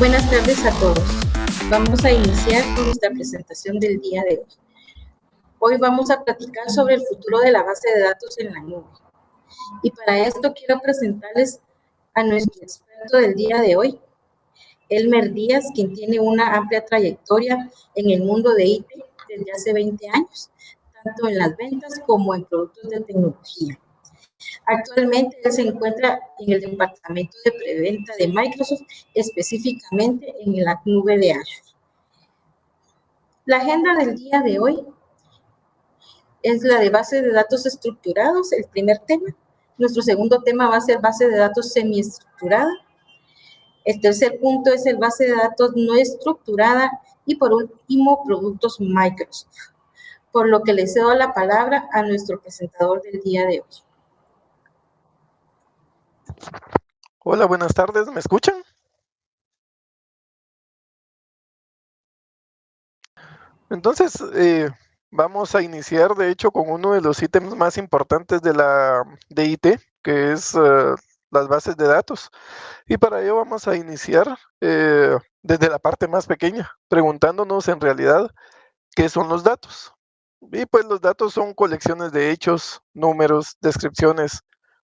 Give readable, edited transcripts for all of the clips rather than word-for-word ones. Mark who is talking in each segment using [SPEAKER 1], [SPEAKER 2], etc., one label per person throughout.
[SPEAKER 1] Buenas tardes a todos. Vamos a iniciar con nuestra presentación del día de hoy. Hoy vamos a platicar sobre el futuro de la base de datos en la nube. Y para esto quiero presentarles a nuestro experto del día de hoy, Elmer Díaz, quien tiene una amplia trayectoria en el mundo de IT desde hace 20 años, tanto en las ventas como en productos de tecnología. Actualmente él se encuentra en el departamento de preventa de Microsoft, específicamente en la nube de Azure. La agenda del día de hoy es la de base de datos estructurados, el primer tema. Nuestro segundo tema va a ser base de datos semiestructurada. El tercer punto es el base de datos no estructurada y por último, productos Microsoft. Por lo que le cedo la palabra a nuestro presentador del día de hoy.
[SPEAKER 2] Hola, buenas tardes, ¿me escuchan? Entonces, vamos a iniciar, de hecho, con uno de los ítems más importantes de IT, que es las bases de datos. Y para ello vamos a iniciar desde la parte más pequeña, preguntándonos en realidad qué son los datos. Y pues los datos son colecciones de hechos, números, descripciones,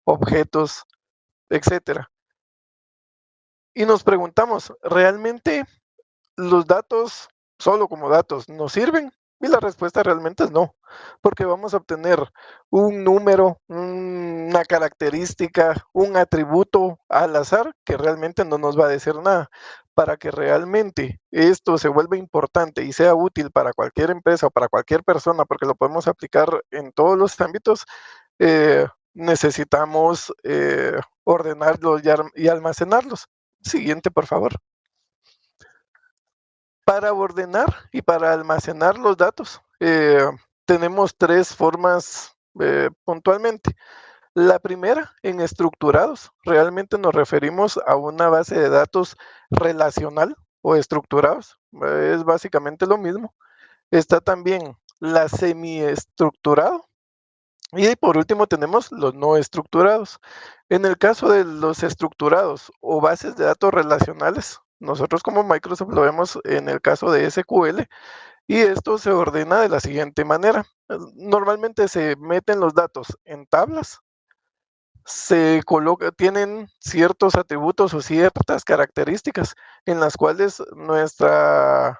[SPEAKER 2] objetos, etcétera. Y nos preguntamos, ¿realmente los datos solo como datos nos sirven? Y la respuesta realmente es no, porque vamos a obtener un número, una característica, un atributo al azar que realmente no nos va a decir nada. Para que realmente esto se vuelva importante y sea útil para cualquier empresa o para cualquier persona, porque lo podemos aplicar en todos los ámbitos, necesitamos ordenarlos y almacenarlos. Siguiente, por favor. Para ordenar y para almacenar los datos, tenemos tres formas puntualmente. La primera, en estructurados. Realmente nos referimos a una base de datos relacional o estructurados. Es básicamente lo mismo. Está también la semiestructurado. Y por último tenemos los no estructurados. En el caso de los estructurados o bases de datos relacionales, nosotros como Microsoft lo vemos en el caso de SQL y esto se ordena de la siguiente manera. Normalmente se meten los datos en tablas, tienen ciertos atributos o ciertas características en las cuales nuestro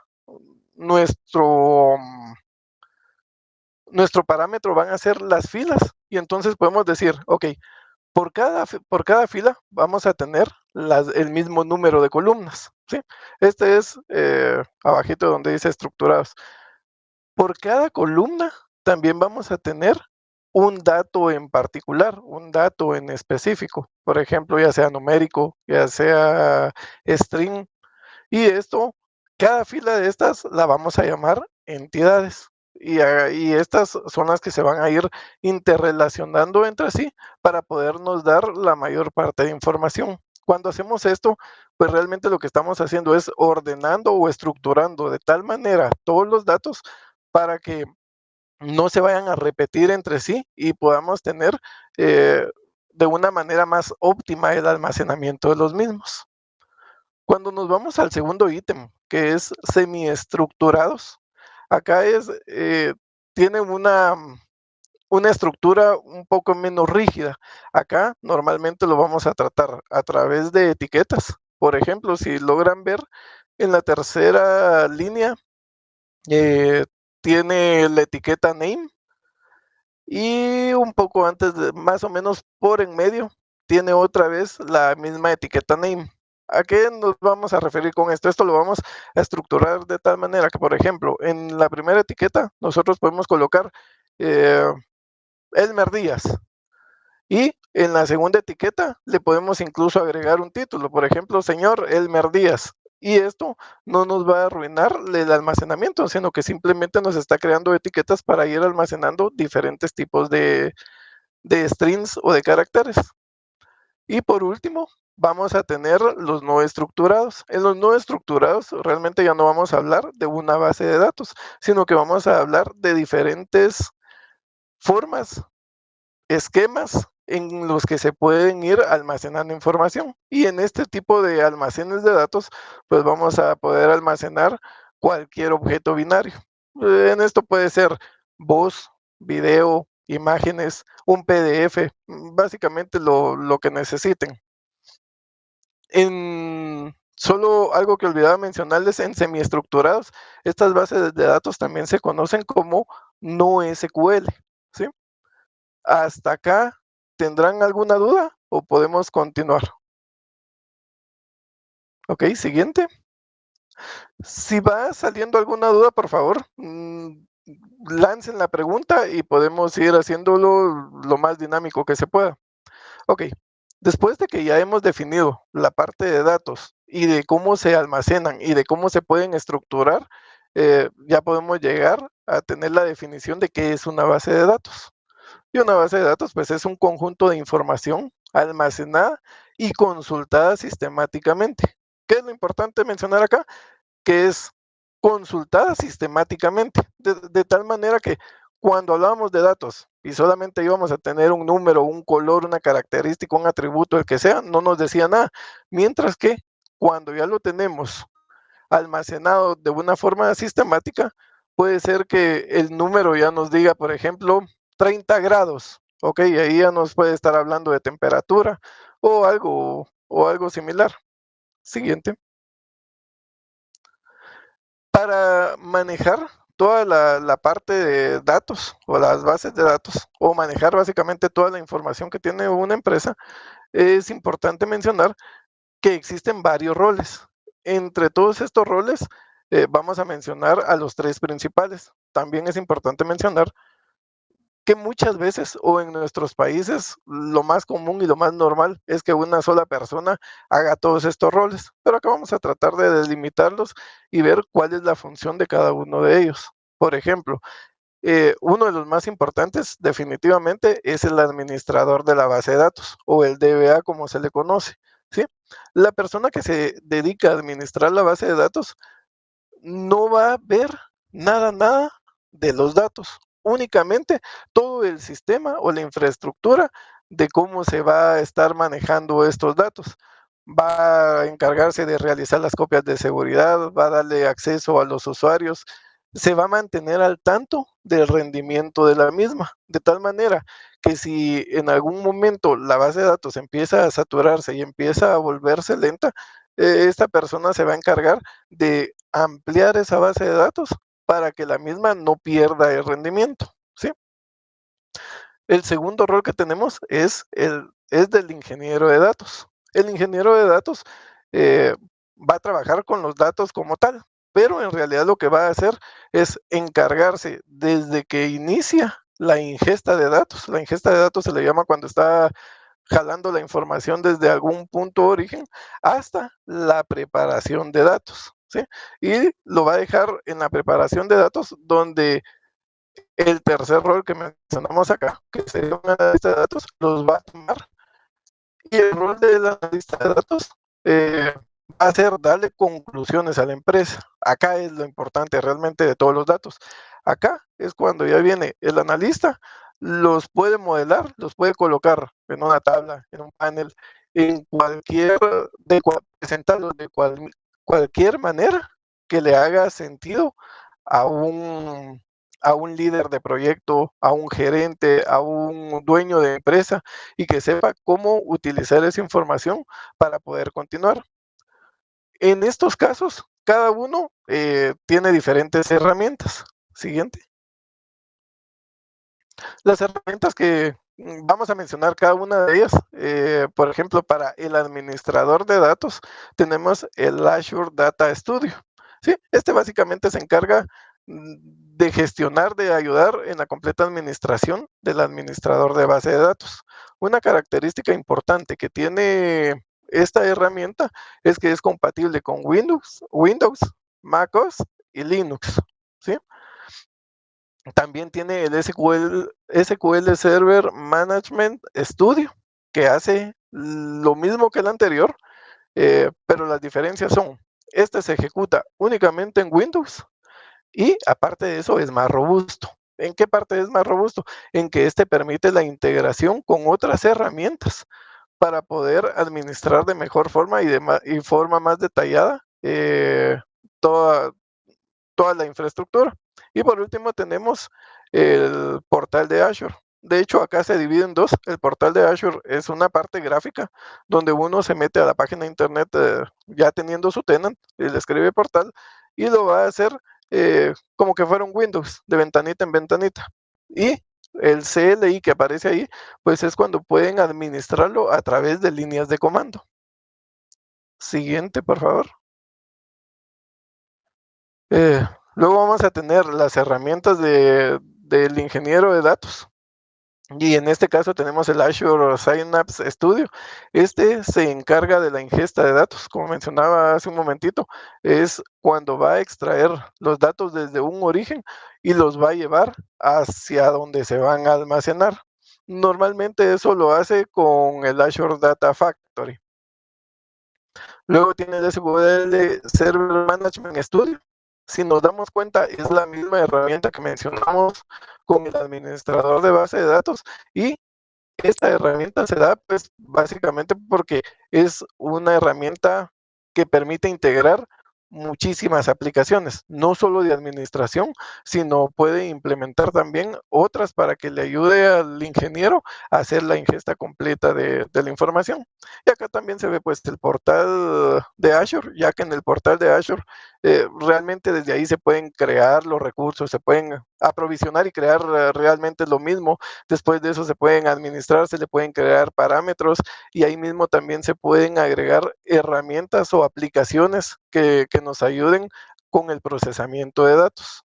[SPEAKER 2] nuestro parámetro van a ser las filas y entonces podemos decir, ok, por cada fila vamos a tener el mismo número de columnas, ¿sí? Este es abajito donde dice estructurados. Por cada columna también vamos a tener un dato en particular, un dato en específico, por ejemplo, ya sea numérico, ya sea string, y esto, cada fila de estas la vamos a llamar entidades. Y estas son las que se van a ir interrelacionando entre sí para podernos dar la mayor parte de información. Cuando hacemos esto, pues realmente lo que estamos haciendo es ordenando o estructurando de tal manera todos los datos para que no se vayan a repetir entre sí y podamos tener de una manera más óptima el almacenamiento de los mismos. Cuando nos vamos al segundo ítem, que es semiestructurados, acá tiene una estructura un poco menos rígida. Acá normalmente lo vamos a tratar a través de etiquetas. Por ejemplo, si logran ver en la tercera línea, tiene la etiqueta name y un poco antes, más o menos por en medio, tiene otra vez la misma etiqueta name. ¿A qué nos vamos a referir con esto? Esto lo vamos a estructurar de tal manera que, por ejemplo, en la primera etiqueta nosotros podemos colocar Elmer Díaz y en la segunda etiqueta le podemos incluso agregar un título, por ejemplo, señor Elmer Díaz. Y esto no nos va a arruinar el almacenamiento, sino que simplemente nos está creando etiquetas para ir almacenando diferentes tipos de strings o de caracteres. Y por último, vamos a tener los no estructurados. En los no estructurados realmente ya no vamos a hablar de una base de datos, sino que vamos a hablar de diferentes formas, esquemas en los que se pueden ir almacenando información. Y en este tipo de almacenes de datos, pues vamos a poder almacenar cualquier objeto binario. En esto puede ser voz, video, imágenes, un PDF, básicamente lo que necesiten. Solo algo que olvidaba mencionarles, en semiestructurados, estas bases de datos también se conocen como no SQL, ¿sí? Hasta acá, ¿tendrán alguna duda o podemos continuar? Ok, siguiente. Si va saliendo alguna duda, por favor, lancen la pregunta y podemos ir haciéndolo lo más dinámico que se pueda. Ok, después de que ya hemos definido la parte de datos y de cómo se almacenan y de cómo se pueden estructurar, ya podemos llegar a tener la definición de qué es una base de datos. Y una base de datos, pues es un conjunto de información almacenada y consultada sistemáticamente. ¿Qué es lo importante mencionar acá? Que es consultada sistemáticamente, de tal manera que cuando hablábamos de datos y solamente íbamos a tener un número, un color, una característica, un atributo, el que sea, no nos decía nada. Mientras que cuando ya lo tenemos almacenado de una forma sistemática, puede ser que el número ya nos diga, por ejemplo, 30 grados, ok, y ahí ya nos puede estar hablando de temperatura o algo similar. Siguiente. Para manejar toda la parte de datos o las bases de datos o manejar básicamente toda la información que tiene una empresa, es importante mencionar que existen varios roles. Entre todos estos roles, vamos a mencionar a los tres principales. También es importante mencionar que muchas veces o en nuestros países lo más común y lo más normal es que una sola persona haga todos estos roles, pero acá vamos a tratar de delimitarlos y ver cuál es la función de cada uno de ellos. Por ejemplo, uno de los más importantes definitivamente es el administrador de la base de datos o el DBA como se le conoce, ¿sí? La persona que se dedica a administrar la base de datos no va a ver nada de los datos, únicamente todo el sistema o la infraestructura de cómo se va a estar manejando estos datos. Va a encargarse de realizar las copias de seguridad, va a darle acceso a los usuarios, se va a mantener al tanto del rendimiento de la misma, de tal manera que si en algún momento la base de datos empieza a saturarse y empieza a volverse lenta, esta persona se va a encargar de ampliar esa base de datos para que la misma no pierda el rendimiento, ¿sí? El segundo rol que tenemos es del ingeniero de datos. El ingeniero de datos eh, va a trabajar con los datos como tal, pero en realidad lo que va a hacer es encargarse desde que inicia la ingesta de datos. La ingesta de datos se le llama cuando está jalando la información desde algún punto de origen hasta la preparación de datos, ¿sí? Y lo va a dejar en la preparación de datos donde el tercer rol que mencionamos acá, que sería un analista de datos, los va a tomar y el rol del analista de datos va a ser darle conclusiones a la empresa. Acá es lo importante realmente de todos los datos. Acá es cuando ya viene el analista, los puede modelar, los puede colocar en una tabla, en un panel, en cualquier, presentarlos de cualquier manera que le haga sentido a a un líder de proyecto, a un gerente, a un dueño de empresa y que sepa cómo utilizar esa información para poder continuar. En estos casos, cada uno tiene diferentes herramientas. Siguiente. Las herramientas que vamos a mencionar cada una de ellas, por ejemplo, para el administrador de datos, tenemos el Azure Data Studio. ¿Sí? Este básicamente se encarga de gestionar, de ayudar en la completa administración del administrador de base de datos. Una característica importante que tiene esta herramienta es que es compatible con Windows, MacOS y Linux. ¿Sí? También tiene el SQL Server Management Studio, que hace lo mismo que el anterior, pero las diferencias son, este se ejecuta únicamente en Windows y aparte de eso es más robusto. ¿En qué parte es más robusto? En que este permite la integración con otras herramientas para poder administrar de mejor forma y forma más detallada toda, toda la infraestructura. Y por último tenemos el portal de Azure. De hecho, acá se divide en dos. El portal de Azure es una parte gráfica donde uno se mete a la página de internet ya teniendo su tenant, y le escribe portal y lo va a hacer como que fuera un Windows, de ventanita en ventanita. Y el CLI que aparece ahí, pues es cuando pueden administrarlo a través de líneas de comando. Siguiente, por favor. Eh, Luego vamos a tener las herramientas del ingeniero de datos. Y en este caso tenemos el Azure Synapse Studio. Este se encarga de la ingesta de datos, como mencionaba hace un momentito. Es cuando va a extraer los datos desde un origen y los va a llevar hacia donde se van a almacenar. Normalmente eso lo hace con el Azure Data Factory. Luego tiene el SQL Server Management Studio. Si nos damos cuenta, es la misma herramienta que mencionamos con el administrador de base de datos, y esta herramienta se da pues básicamente porque es una herramienta que permite integrar muchísimas aplicaciones, no solo de administración, sino puede implementar también otras para que le ayude al ingeniero a hacer la ingesta completa de la información. Y acá también se ve pues el portal de Azure, ya que en el portal de Azure realmente desde ahí se pueden crear los recursos, se pueden aprovisionar y crear realmente lo mismo. Después de eso se pueden administrar, se le pueden crear parámetros y ahí mismo también se pueden agregar herramientas o aplicaciones que nos ayuden con el procesamiento de datos.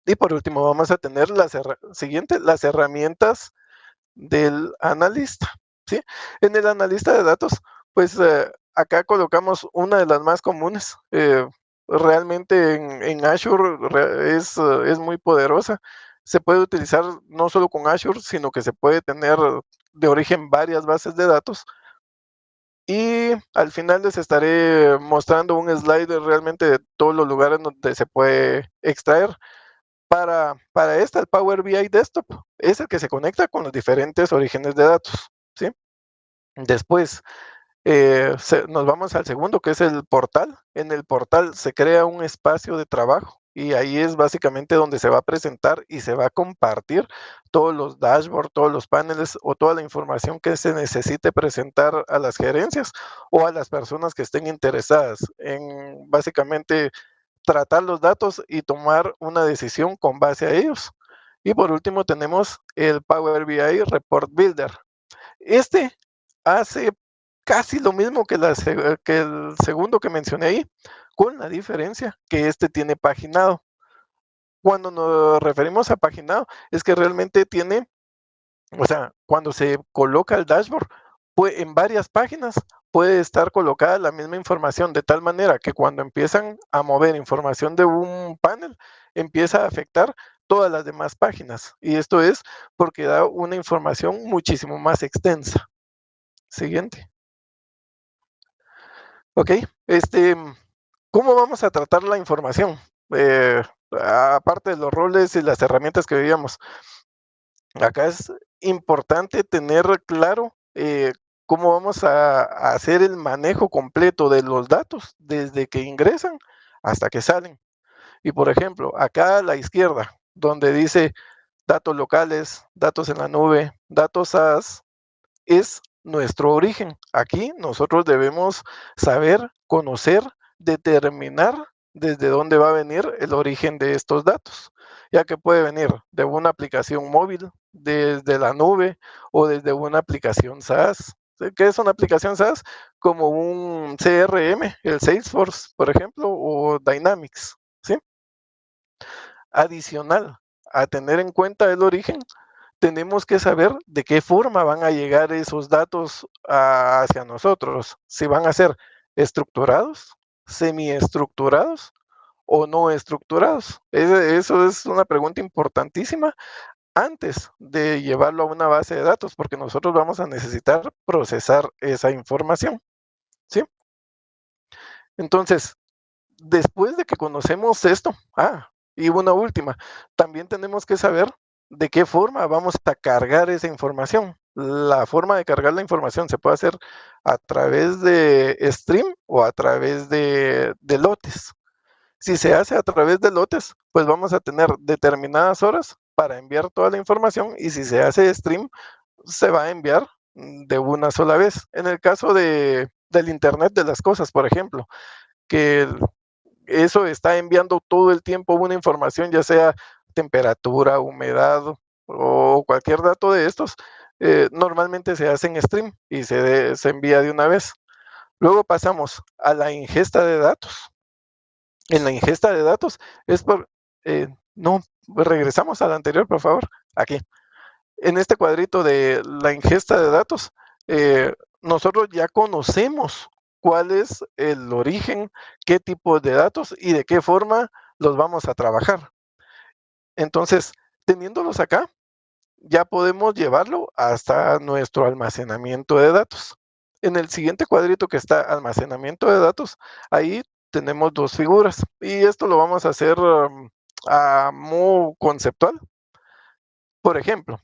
[SPEAKER 2] Y por último vamos a tener las herramientas del analista, ¿sí? En el analista de datos, pues acá colocamos una de las más comunes. Realmente en Azure es muy poderosa. Se puede utilizar no solo con Azure, sino que se puede tener de origen varias bases de datos. Y al final les estaré mostrando un slide realmente de todos los lugares donde se puede extraer. Para esta, el Power BI Desktop es el que se conecta con los diferentes orígenes de datos, ¿sí? Después nos vamos al segundo, que es el portal. En el portal se crea un espacio de trabajo y ahí es básicamente donde se va a presentar y se va a compartir todos los dashboards, todos los paneles o toda la información que se necesite presentar a las gerencias o a las personas que estén interesadas en básicamente tratar los datos y tomar una decisión con base a ellos. Y por último tenemos el Power BI Report Builder. Este hace casi lo mismo que el segundo que mencioné ahí, con la diferencia que este tiene paginado. Cuando nos referimos a paginado, es que realmente tiene, o sea, cuando se coloca el dashboard, en varias páginas puede estar colocada la misma información, de tal manera que cuando empiezan a mover información de un panel, empieza a afectar todas las demás páginas. Y esto es porque da una información muchísimo más extensa. Siguiente. Ok, ¿cómo vamos a tratar la información? Aparte de los roles y las herramientas que veíamos, acá es importante tener claro cómo vamos a hacer el manejo completo de los datos desde que ingresan hasta que salen. Y por ejemplo, acá a la izquierda, donde dice datos locales, datos en la nube, datos SaaS, es nuestro origen. Aquí nosotros debemos saber, conocer, determinar desde dónde va a venir el origen de estos datos, ya que puede venir de una aplicación móvil, desde la nube o desde una aplicación SaaS. ¿Qué es una aplicación SaaS? Como un CRM, el Salesforce, por ejemplo, o Dynamics, ¿sí? Adicional a tener en cuenta el origen, tenemos que saber de qué forma van a llegar esos datos hacia nosotros, si van a ser estructurados, semiestructurados o no estructurados. Eso es una pregunta importantísima antes de llevarlo a una base de datos, porque nosotros vamos a necesitar procesar esa información, ¿sí? Entonces, después de que conocemos esto, Y una última, también tenemos que saber de qué forma vamos a cargar esa información. La forma de cargar la información se puede hacer a través de stream o a través de lotes. Si se hace a través de lotes, pues vamos a tener determinadas horas para enviar toda la información, y si se hace stream, se va a enviar de una sola vez. En el caso del Internet de las cosas, por ejemplo, que eso está enviando todo el tiempo una información, ya sea temperatura, humedad o cualquier dato de estos, normalmente se hace en stream y se envía de una vez. Luego pasamos a la ingesta de datos. En la ingesta de datos es no, regresamos al anterior, por favor. Aquí. En este cuadrito de la ingesta de datos, nosotros ya conocemos cuál es el origen, qué tipo de datos y de qué forma los vamos a trabajar. Entonces, teniéndolos acá, ya podemos llevarlo hasta nuestro almacenamiento de datos. En el siguiente cuadrito que está almacenamiento de datos, ahí tenemos dos figuras, y esto lo vamos a hacer a modo conceptual. Por ejemplo,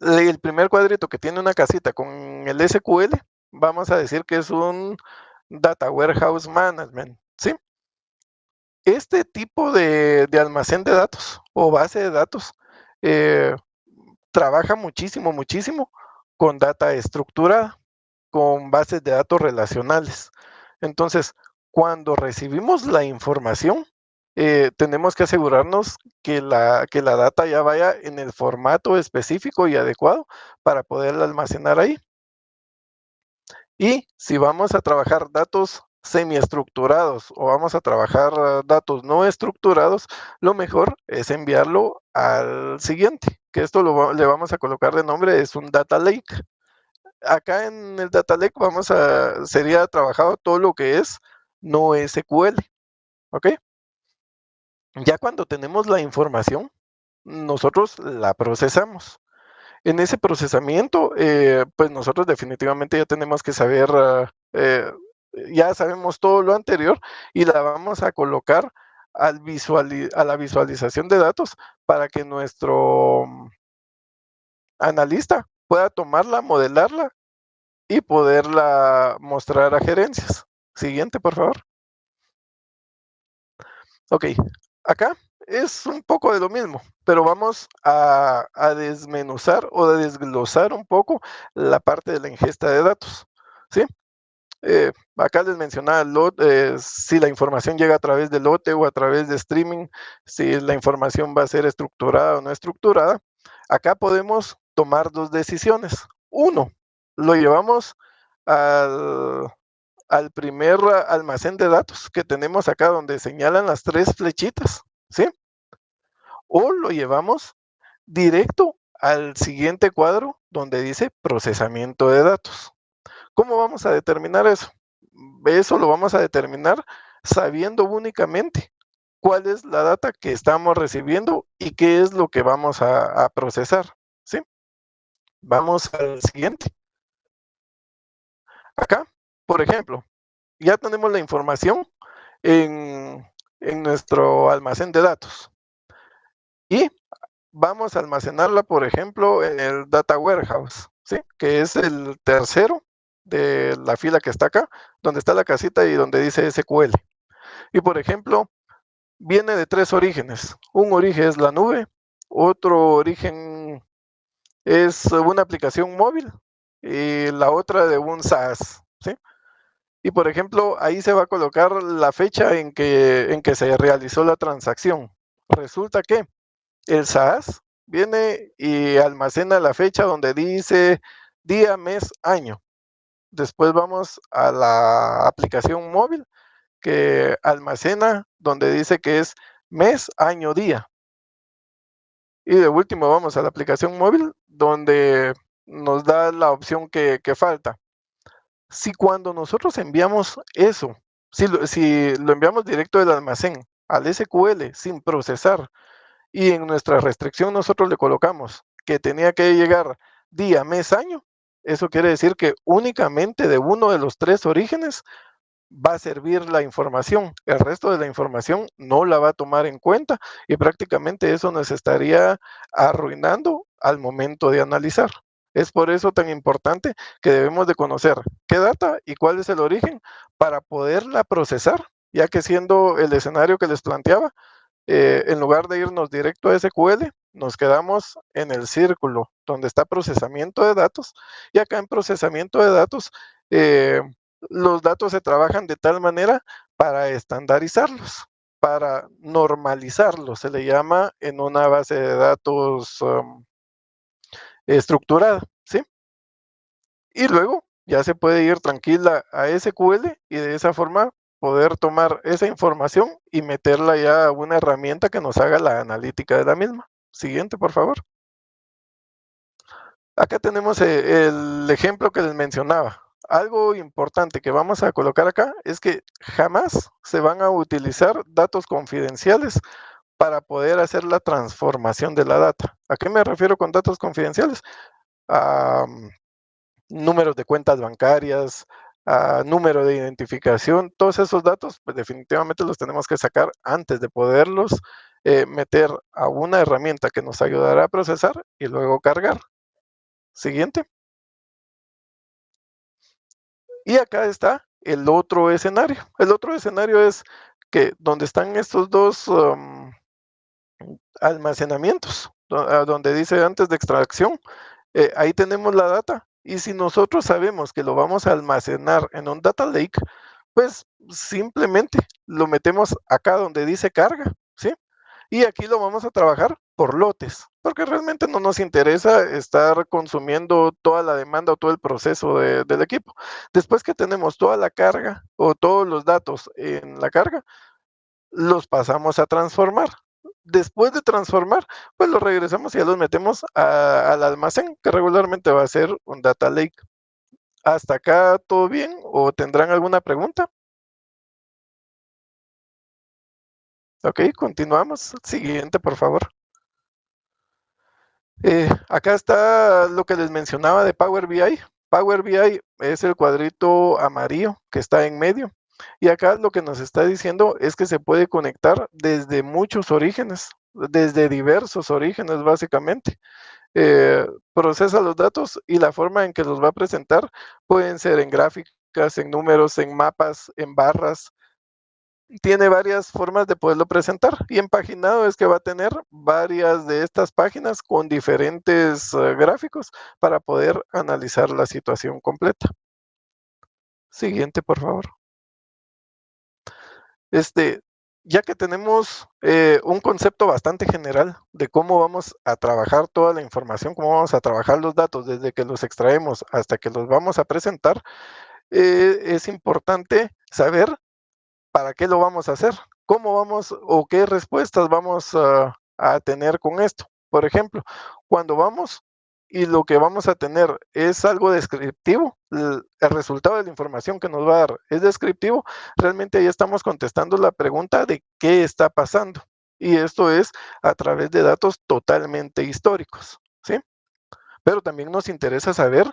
[SPEAKER 2] el primer cuadrito que tiene una casita con el SQL, vamos a decir que es un Data Warehouse Management, ¿sí? Este tipo de almacén de datos o base de datos eh, trabaja muchísimo, muchísimo con data estructurada, con bases de datos relacionales. Entonces, cuando recibimos la información, tenemos que asegurarnos que la data ya vaya en el formato específico y adecuado para poderla almacenar ahí. Y si vamos a trabajar datos semiestructurados o vamos a trabajar datos no estructurados, lo mejor es enviarlo al siguiente, que esto le vamos a colocar de nombre, es un data lake. Acá en el data lake sería trabajado todo lo que es no SQL, ¿ok? Ya cuando tenemos la información, nosotros la procesamos. En ese procesamiento, pues nosotros definitivamente ya tenemos que saber, ya sabemos todo lo anterior, y la vamos a colocar a la visualización de datos para que nuestro analista pueda tomarla, modelarla y poderla mostrar a gerencias. Siguiente, por favor. Ok, acá es un poco de lo mismo, pero vamos a desmenuzar o a desglosar un poco la parte de la ingesta de datos, ¿sí? Acá les mencionaba si la información llega a través de lote o a través de streaming, si la información va a ser estructurada o no estructurada. Acá podemos tomar dos decisiones. Uno, lo llevamos al, al primer almacén de datos que tenemos acá donde señalan las tres flechitas, ¿sí? O lo llevamos directo al siguiente cuadro donde dice procesamiento de datos. ¿Cómo vamos a determinar eso? Eso lo vamos a determinar sabiendo únicamente cuál es la data que estamos recibiendo y qué es lo que vamos a procesar, ¿sí? Vamos al siguiente. Acá, por ejemplo, ya tenemos la información en, en nuestro almacén de datos y vamos a almacenarla, por ejemplo, en el Data Warehouse, ¿sí? Que es el tercero de la fila que está acá, donde está la casita y donde dice SQL. Y, por ejemplo, viene de tres orígenes. Un origen es la nube, otro origen es una aplicación móvil y la otra de un SaaS, ¿sí? Y, por ejemplo, ahí se va a colocar la fecha en que se realizó la transacción. Resulta que el SaaS viene y almacena la fecha donde dice día, mes, año. Después vamos a la aplicación móvil que almacena donde dice que es mes, año, día. Y de último vamos a la aplicación móvil donde nos da la opción que falta. Si cuando nosotros enviamos eso, si lo enviamos directo del almacén al SQL sin procesar, y en nuestra restricción nosotros le colocamos que tenía que llegar día, mes, año, eso quiere decir que únicamente de uno de los tres orígenes va a servir la información. El resto de la información no la va a tomar en cuenta y prácticamente eso nos estaría arruinando al momento de analizar. Es por eso tan importante que debemos de conocer qué data y cuál es el origen para poderla procesar, ya que siendo el escenario que les planteaba, en lugar de irnos directo a SQL, nos quedamos en el círculo donde está procesamiento de datos y acá en procesamiento de datos eh, los datos se trabajan de tal manera para estandarizarlos, para normalizarlos, se le llama en una base de datos estructurada, ¿sí? Y luego ya se puede ir tranquila a SQL y de esa forma poder tomar esa información y meterla ya a una herramienta que nos haga la analítica de la misma. Siguiente, por favor. Acá tenemos el ejemplo que les mencionaba. Algo importante que vamos a colocar acá es que jamás se van a utilizar datos confidenciales para poder hacer la transformación de la data. ¿A qué me refiero con datos confidenciales? A números de cuentas bancarias, número de identificación, todos esos datos, pues definitivamente los tenemos que sacar antes de poderlos meter a una herramienta que nos ayudará a procesar y luego cargar. Siguiente. Y acá está el otro escenario. El otro escenario es que donde están estos dos almacenamientos, donde dice antes de extracción, ahí tenemos la data. Y si nosotros sabemos que lo vamos a almacenar en un data lake, pues simplemente lo metemos acá donde dice carga, ¿sí? Y aquí lo vamos a trabajar por lotes, porque realmente no nos interesa estar consumiendo toda la demanda o todo el proceso del equipo. Después que tenemos toda la carga o todos los datos en la carga, los pasamos a transformar. Después de transformar, pues los regresamos y ya los metemos al almacén, que regularmente va a ser un data lake. ¿Hasta acá todo bien o tendrán alguna pregunta? Ok, continuamos. Siguiente, por favor. Acá está lo que les mencionaba de Power BI. Power BI es el cuadrito amarillo que está en medio. Y acá lo que nos está diciendo es que se puede conectar desde muchos orígenes, desde diversos orígenes básicamente. Procesa los datos y la forma en que los va a presentar pueden ser en gráficas, en números, en mapas, en barras, tiene varias formas de poderlo presentar y empaginado es que va a tener varias de estas páginas con diferentes gráficos para poder analizar la situación completa. Siguiente, por favor. Este, ya que tenemos un concepto bastante general de cómo vamos a trabajar toda la información, cómo vamos a trabajar los datos desde que los extraemos hasta que los vamos a presentar, es importante saber ¿para qué lo vamos a hacer? ¿Cómo vamos o qué respuestas vamos a tener con esto? Por ejemplo, cuando vamos y lo que vamos a tener es algo descriptivo, el resultado de la información que nos va a dar es descriptivo, realmente ya estamos contestando la pregunta de qué está pasando. Y esto es a través de datos totalmente históricos, ¿sí? Pero también nos interesa saber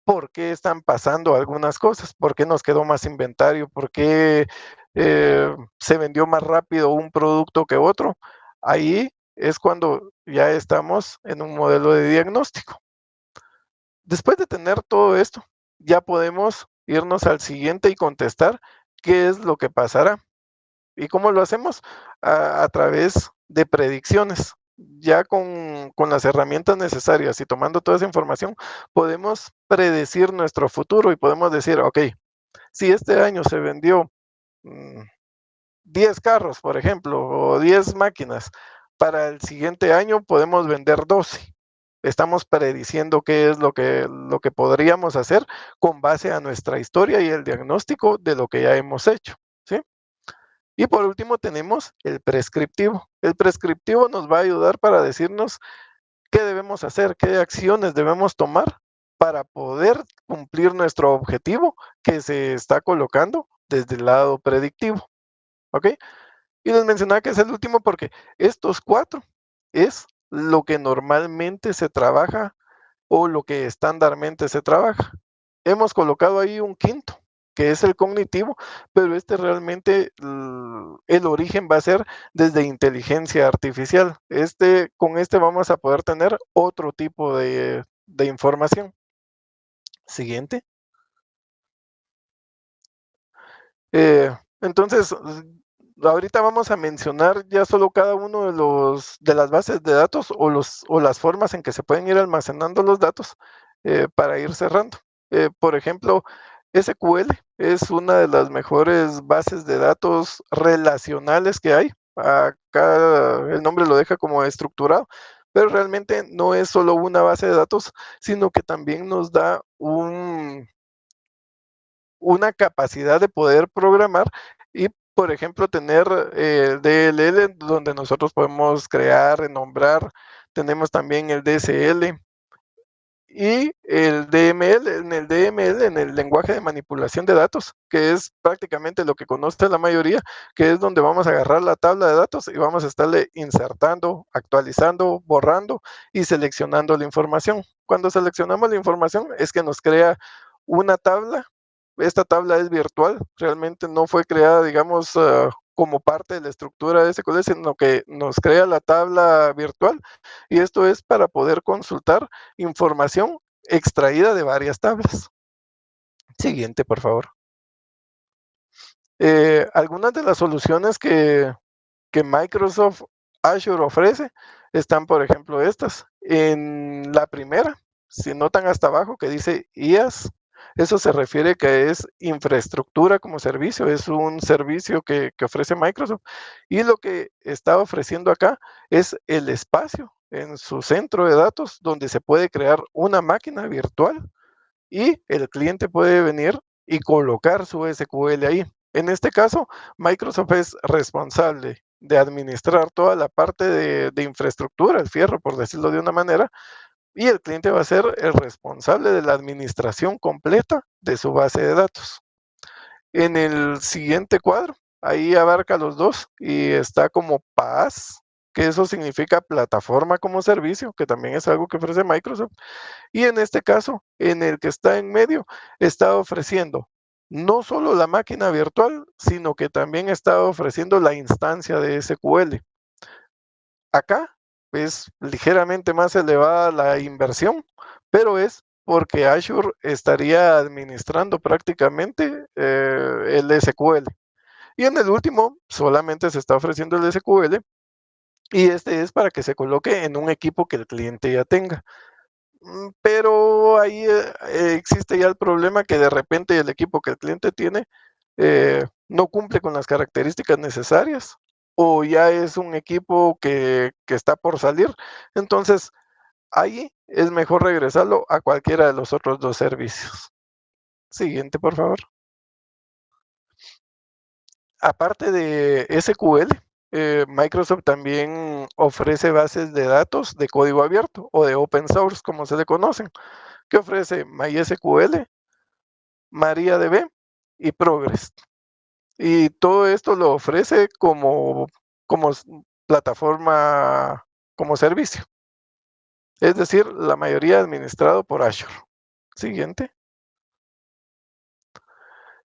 [SPEAKER 2] por qué están pasando algunas cosas, por qué nos quedó más inventario, por qué se vendió más rápido un producto que otro. Ahí es cuando ya estamos en un modelo de diagnóstico. Después de tener todo esto, ya podemos irnos al siguiente y contestar qué es lo que pasará. ¿Y cómo lo hacemos? A través de predicciones. Ya con las herramientas necesarias y tomando toda esa información, podemos predecir nuestro futuro y podemos decir, ok, si este año se vendió 10 carros, por ejemplo, o 10 máquinas, para el siguiente año podemos vender 12. Estamos prediciendo qué es lo que podríamos hacer con base a nuestra historia y el diagnóstico de lo que ya hemos hecho, ¿sí? Y por último tenemos el prescriptivo. El prescriptivo nos va a ayudar para decirnos qué debemos hacer, qué acciones debemos tomar para poder cumplir nuestro objetivo que se está colocando desde el lado predictivo. ¿Ok? Y les mencionaba que es el último porque estos cuatro es lo que normalmente se trabaja o lo que estándarmente se trabaja. Hemos colocado ahí un quinto, que es el cognitivo, pero realmente el origen va a ser desde inteligencia artificial. Con vamos a poder tener otro tipo de información. Siguiente. Entonces, ahorita vamos a mencionar ya solo cada uno de las bases de datos o las formas en que se pueden ir almacenando los datos para ir cerrando. Por ejemplo, SQL es una de las mejores bases de datos relacionales que hay. Acá el nombre lo deja como estructurado, pero realmente no es solo una base de datos, sino que también nos da una capacidad de poder programar y, por ejemplo, tener DLL donde nosotros podemos crear, renombrar. Tenemos también el DSL y el DML. En el lenguaje de manipulación de datos, que es prácticamente lo que conoce la mayoría, que es donde vamos a agarrar la tabla de datos y vamos a estarle insertando, actualizando, borrando y seleccionando la información. Cuando seleccionamos la información es que nos crea una tabla. Esta tabla es virtual, realmente no fue creada, digamos, como parte de la estructura de SQL, sino que nos crea la tabla virtual, y esto es para poder consultar información extraída de varias tablas. Siguiente, por favor. Algunas de las soluciones que Microsoft Azure ofrece están, por ejemplo, estas. En la primera, si notan hasta abajo que dice IaaS, eso se refiere que es infraestructura como servicio, es un servicio que ofrece Microsoft. Y lo que está ofreciendo acá es el espacio en su centro de datos donde se puede crear una máquina virtual y el cliente puede venir y colocar su SQL ahí. En este caso, Microsoft es responsable de administrar toda la parte de infraestructura, el fierro, por decirlo de una manera, y el cliente va a ser el responsable de la administración completa de su base de datos. En el siguiente cuadro, ahí abarca los dos y está como PaaS, que eso significa plataforma como servicio, que también es algo que ofrece Microsoft. Y en este caso, en el que está en medio, está ofreciendo no solo la máquina virtual, sino que también está ofreciendo la instancia de SQL. Acá es ligeramente más elevada la inversión, pero es porque Azure estaría administrando prácticamente el SQL. Y en el último, solamente se está ofreciendo el SQL, y este es para que se coloque en un equipo que el cliente ya tenga. Pero ahí existe ya el problema que de repente el equipo que el cliente tiene no cumple con las características necesarias, o ya es un equipo que está por salir. Entonces, ahí es mejor regresarlo a cualquiera de los otros dos servicios. Siguiente, por favor. Aparte de SQL, Microsoft también ofrece bases de datos de código abierto o de open source, como se le conocen, que ofrece MySQL, MariaDB y Progress. Y todo esto lo ofrece como plataforma, como servicio. Es decir, la mayoría administrado por Azure. Siguiente.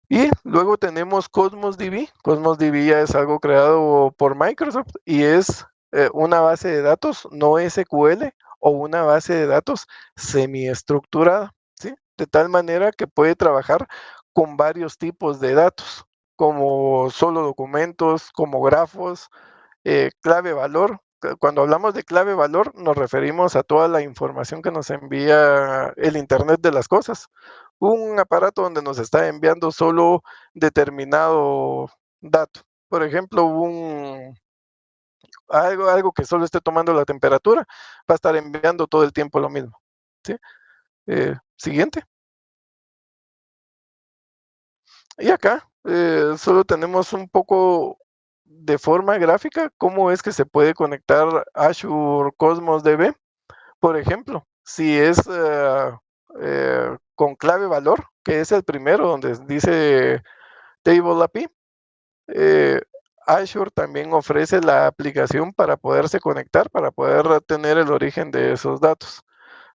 [SPEAKER 2] Y luego tenemos Cosmos DB. Cosmos DB ya es algo creado por Microsoft y es una base de datos no SQL o una base de datos semiestructurada, ¿sí? De tal manera que puede trabajar con varios tipos de datos, como solo documentos, como grafos, clave valor. Cuando hablamos de clave valor, nos referimos a toda la información que nos envía el Internet de las cosas. Un aparato donde nos está enviando solo determinado dato. Por ejemplo, algo que solo esté tomando la temperatura, va a estar enviando todo el tiempo lo mismo. ¿Sí? Siguiente. Y acá solo tenemos un poco de forma gráfica cómo es que se puede conectar Azure Cosmos DB. Por ejemplo, si es con clave valor, que es el primero donde dice Table API, eh, Azure también ofrece la aplicación para poderse conectar, para poder tener el origen de esos datos.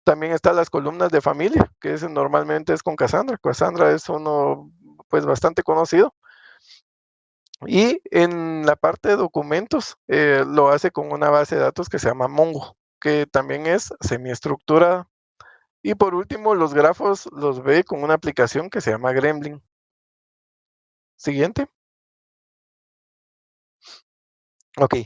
[SPEAKER 2] También están las columnas de familia, que normalmente es con Cassandra. Cassandra es uno pues bastante conocido. Y en la parte de documentos lo hace con una base de datos que se llama Mongo, que también es semiestructurada. Y por último, los grafos los ve con una aplicación que se llama Gremlin. Siguiente. Ok.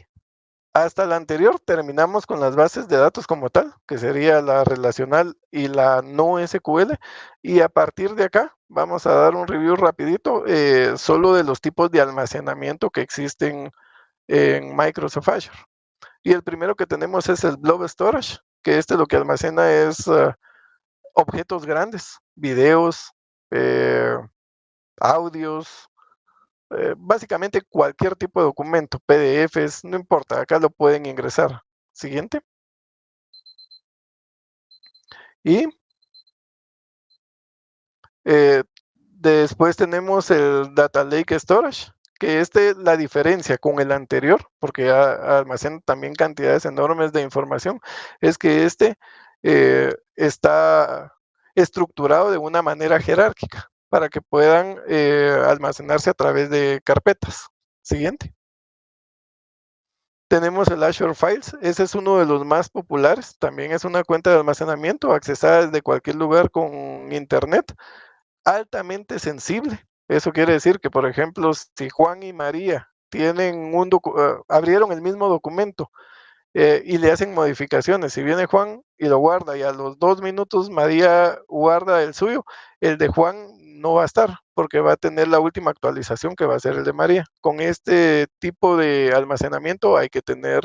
[SPEAKER 2] Hasta la anterior terminamos con las bases de datos como tal, que sería la relacional y la no SQL. Y a partir de acá vamos a dar un review rapidito solo de los tipos de almacenamiento que existen en Microsoft Azure. Y el primero que tenemos es el Blob Storage, que lo que almacena es objetos grandes, videos, audios, básicamente cualquier tipo de documento, PDFs, no importa, acá lo pueden ingresar. Siguiente. Y después tenemos el Data Lake Storage, que la diferencia con el anterior, porque almacena también cantidades enormes de información, es que está estructurado de una manera jerárquica para que puedan almacenarse a través de carpetas. Siguiente. Tenemos el Azure Files, ese es uno de los más populares, también es una cuenta de almacenamiento accesada desde cualquier lugar con internet, altamente sensible. Eso quiere decir que, por ejemplo, si Juan y María abrieron el mismo documento y le hacen modificaciones, si viene Juan y lo guarda y a los 2 minutos María guarda el suyo, el de Juan no va a estar porque va a tener la última actualización que va a ser el de María. Con este tipo de almacenamiento hay que tener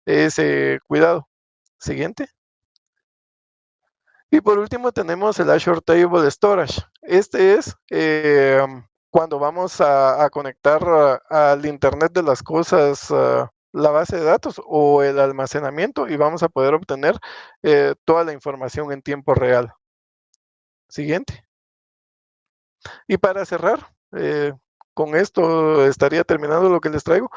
[SPEAKER 2] ese cuidado. Siguiente. Y por último tenemos el Azure Table Storage. Este es cuando vamos a conectar al Internet de las cosas, la base de datos o el almacenamiento y vamos a poder obtener toda la información en tiempo real. Siguiente. Y para cerrar, con esto estaría terminando lo que les traigo.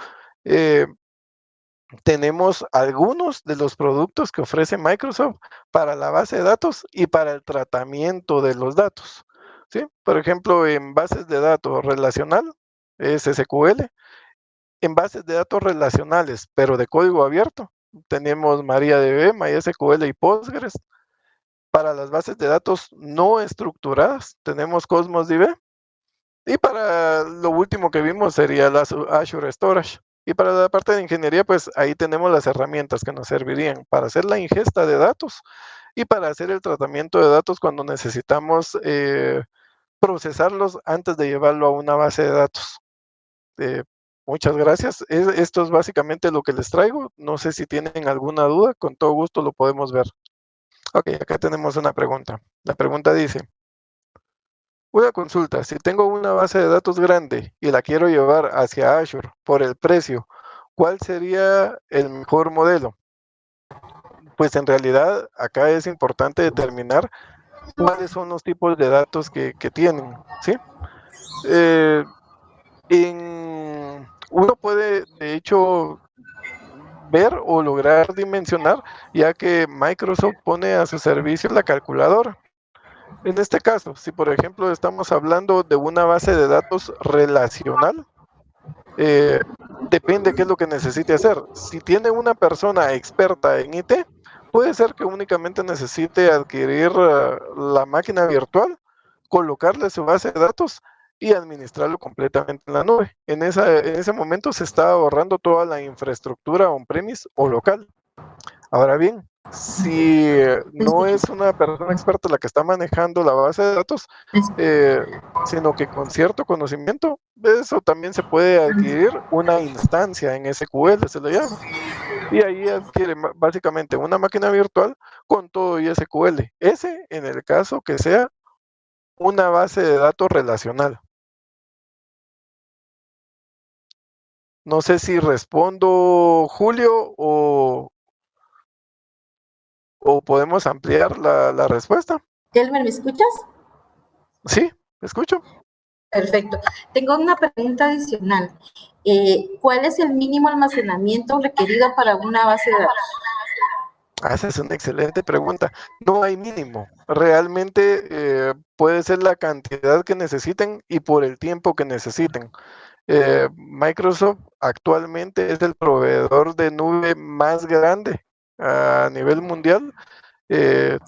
[SPEAKER 2] Tenemos algunos de los productos que ofrece Microsoft para la base de datos y para el tratamiento de los datos. ¿Sí? Por ejemplo, en bases de datos relacional, es SQL. En bases de datos relacionales, pero de código abierto, tenemos MariaDB, MySQL y Postgres. Para las bases de datos no estructuradas, tenemos Cosmos DB. Y para lo último que vimos sería la Azure Storage. Y para la parte de ingeniería, pues ahí tenemos las herramientas que nos servirían para hacer la ingesta de datos y para hacer el tratamiento de datos cuando necesitamos procesarlos antes de llevarlo a una base de datos. Muchas gracias. Esto es básicamente lo que les traigo. No sé si tienen alguna duda, con todo gusto lo podemos ver. Ok, acá tenemos una pregunta. La pregunta dice, una consulta, si tengo una base de datos grande y la quiero llevar hacia Azure por el precio, ¿cuál sería el mejor modelo? Pues en realidad acá es importante determinar cuáles son los tipos de datos que tienen, ¿sí? Uno puede, de hecho, ver o lograr dimensionar, ya que Microsoft pone a su servicio la calculadora. En este caso, si por ejemplo estamos hablando de una base de datos relacional, depende qué es lo que necesite hacer. Si tiene una persona experta en IT, puede ser que únicamente necesite adquirir la máquina virtual, colocarle su base de datos y administrarlo completamente en la nube. En ese momento se está ahorrando toda la infraestructura on-premise o local. Ahora bien, si no es una persona experta la que está manejando la base de datos, sino que con cierto conocimiento, eso también se puede adquirir una instancia en SQL, se le llama. Y ahí adquiere básicamente una máquina virtual con todo y SQL. Ese en el caso que sea una base de datos relacional. No sé si respondo, Julio, o podemos ampliar la respuesta.
[SPEAKER 1] Elmer, ¿me escuchas?
[SPEAKER 2] Sí, escucho.
[SPEAKER 1] Perfecto. Tengo una pregunta adicional. ¿Cuál es el mínimo almacenamiento requerido para una base de datos?
[SPEAKER 2] Esa es una excelente pregunta. No hay mínimo. Realmente puede ser la cantidad que necesiten y por el tiempo que necesiten. Microsoft actualmente es el proveedor de nube más grande a nivel mundial.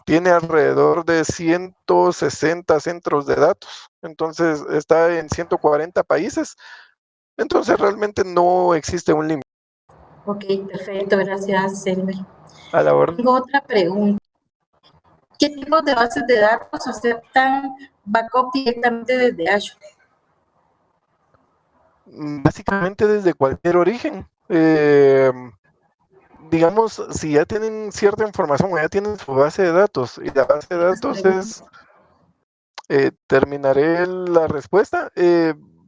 [SPEAKER 2] Tiene alrededor de 160 centros de datos. Entonces está en 140 países. Entonces realmente no existe un límite.
[SPEAKER 1] Ok, perfecto, gracias, Elmer.
[SPEAKER 2] A la orden.
[SPEAKER 1] Tengo otra pregunta. ¿Qué tipos de bases de datos aceptan backup directamente desde Azure?
[SPEAKER 2] Básicamente desde cualquier origen. Digamos, si ya tienen cierta información o ya tienen su base de datos y la base de datos es, terminaré la respuesta,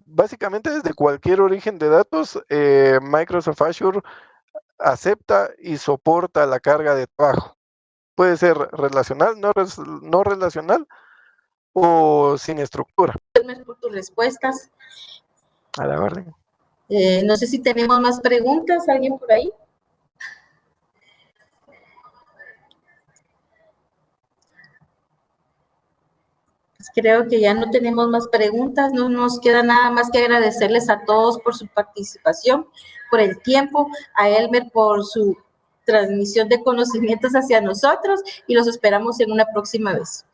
[SPEAKER 2] básicamente desde cualquier origen de datos, Microsoft Azure acepta y soporta la carga de trabajo. Puede ser relacional, no relacional o sin estructura.
[SPEAKER 1] Gracias por tus respuestas.
[SPEAKER 2] A la orden.
[SPEAKER 1] No sé si tenemos más preguntas, ¿alguien por ahí? Creo que ya no tenemos más preguntas, no nos queda nada más que agradecerles a todos por su participación, por el tiempo, a Elmer por su transmisión de conocimientos hacia nosotros y los esperamos en una próxima vez.